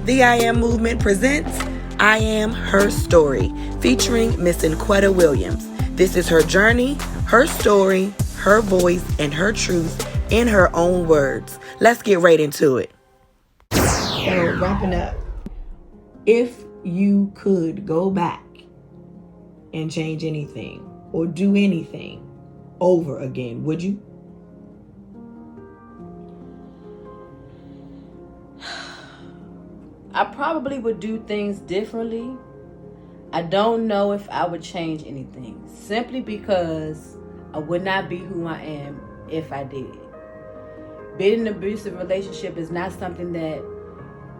The I.A.M. movement presents I Am Her Story, featuring Miss Cinquetta Williams. This is her journey, her story, her voice, and her truth in her own words. Let's get right into it. So, wrapping up, if you could go back and change anything or do anything over again, would you? I probably would do things differently. I don't know if I would change anything, simply because I would not be who I am if I did. Being in an abusive relationship is not something that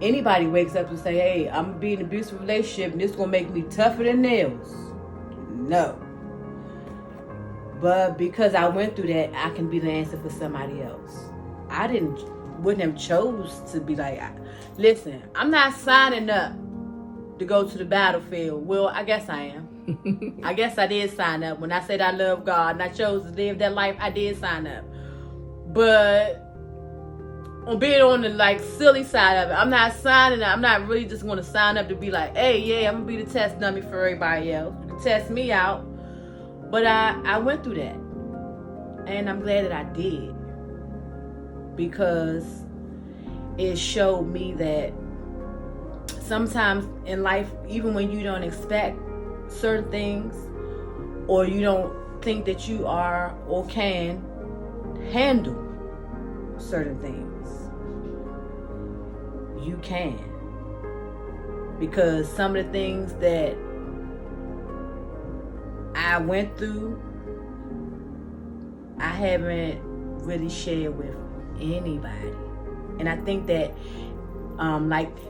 anybody wakes up and say, hey, I'm gonna be in an abusive relationship and this is gonna make me tougher than nails. No. But because I went through that, I can be the answer for somebody else. I wouldn't have chose to be like, listen, I'm not signing up to go to the battlefield. Well, I guess I am. I guess I did sign up. When I said I love God and I chose to live that life, I did sign up. But on being on the silly side of it, I'm not signing up. I'm not really just going to sign up to be like, hey, yeah, I'm going to be the test dummy for everybody else. You can test me out. But I went through that. And I'm glad that I did. Because it showed me that sometimes in life, even when you don't expect certain things, or you don't think that you are or can handle certain things, you can. Because some of the things that I went through, I haven't really shared with anybody. And I think that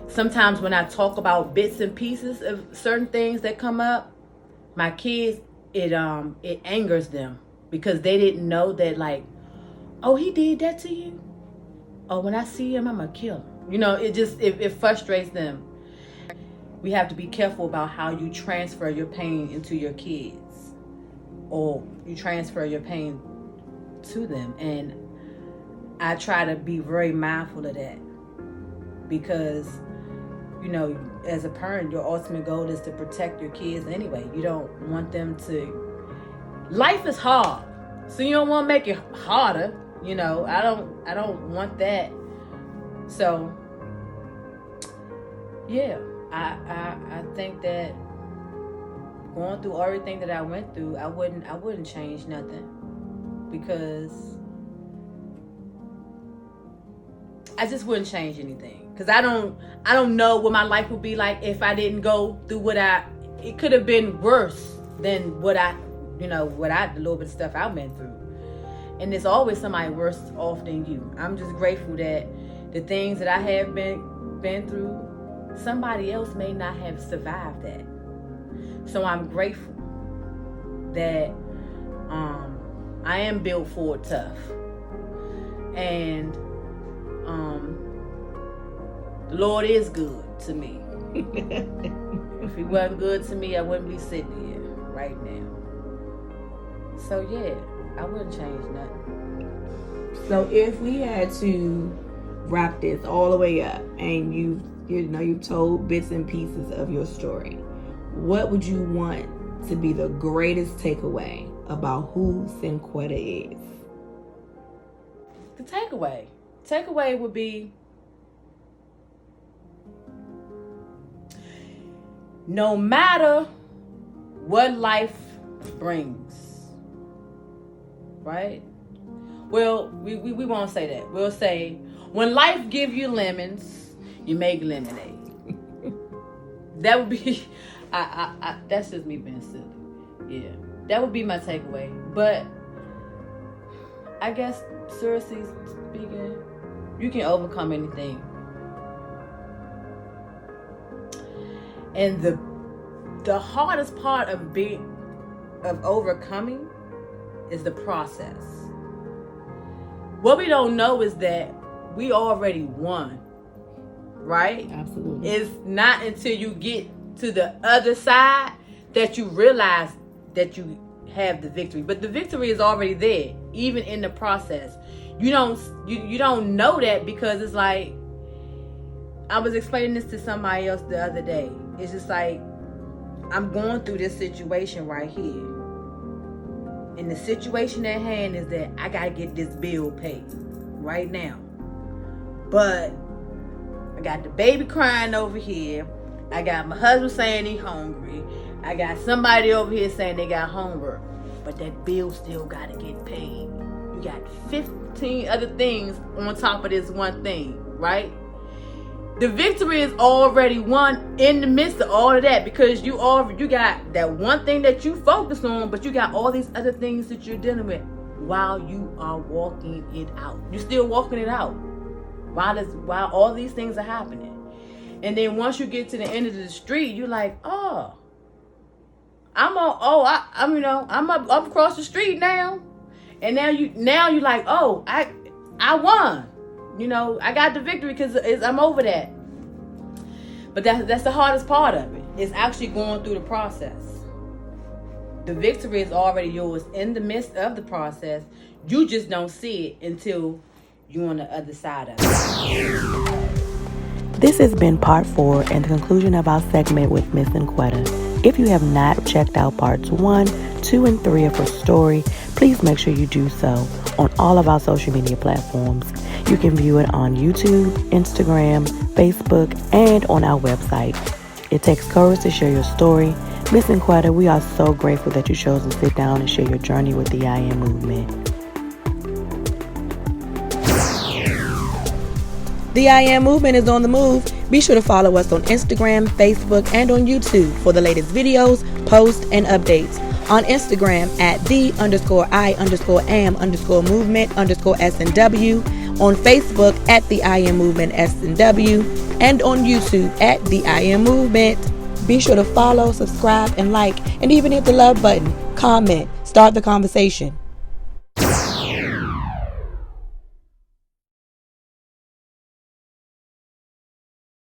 sometimes when I talk about bits and pieces of certain things that come up, my kids, it angers them, because they didn't know that, oh, he did that to you? Oh, when I see him, I'm gonna kill him. It frustrates them. We have to be careful about how you transfer your pain into your kids, or you transfer your pain to them. And I try to be very mindful of that, because, as a parent, your ultimate goal is to protect your kids anyway. You don't want them to... Life is hard, so you don't want to make it harder. I don't want that. So, yeah, I think that going through everything that I went through, I wouldn't change nothing, because I just wouldn't change anything. Because I don't know what my life would be like if I didn't go through it could have been worse than the little bit of stuff I went through. And there's always somebody worse off than you. I'm just grateful that the things that I have been through, somebody else may not have survived that. So I'm grateful that I am built for it tough. And the Lord is good to me. If he wasn't good to me, I wouldn't be sitting here right now. So yeah, I wouldn't change nothing. So if we had to wrap this all the way up, and you've told bits and pieces of your story, what would you want to be the greatest takeaway about who Cinquetta is? The takeaway would be, no matter what life brings, right? Well, we won't say that. We'll say, when life gives you lemons, you make lemonade. That would be, that's just me being silly. Yeah, that would be my takeaway. But I guess, seriously speaking, you can overcome anything. And the hardest part of overcoming is the process. What we don't know is that we already won, right? Absolutely. It's not until you get to the other side that you realize that you have the victory. But the victory is already there, even in the process. You don't know that, because it's like I was explaining this to somebody else the other day. It's just like, I'm going through this situation right here. And the situation at hand is that I gotta get this bill paid right now. But I got the baby crying over here. I got my husband saying he's hungry. I got somebody over here saying they got homework. But that bill still gotta get paid. You got 15 other things on top of this one thing, right? The victory is already won in the midst of all of that, because you got that one thing that you focus on, but you got all these other things that you're dealing with while you are walking it out. You're still walking it out while all these things are happening. And then once you get to the end of the street, you're like, oh, I'm up across the street now. And now you're like, oh, I won. I got the victory because I'm over that. But that's the hardest part of it. It's actually going through the process. The victory is already yours in the midst of the process. You just don't see it until you're on the other side of it. This has been part 4 and the conclusion of our segment with Miss Cinquetta. If you have not checked out parts 1, 2, and 3 of her story, please make sure you do so on all of our social media platforms. You can view it on YouTube, Instagram, Facebook, and on our website. It takes courage to share your story. Miss Cinquetta, we are so grateful that you chose to sit down and share your journey with the I.A.M movement. The I.A.M movement is on the move. Be sure to follow us on Instagram, Facebook, and on YouTube for the latest videos, posts, and updates. On Instagram at the_I_am_movement_SNW. On Facebook at the I.A.M movement SNW. And on YouTube at the I.A.M movement. Be sure to follow, subscribe, and like, and even hit the love button. Comment. Start the conversation.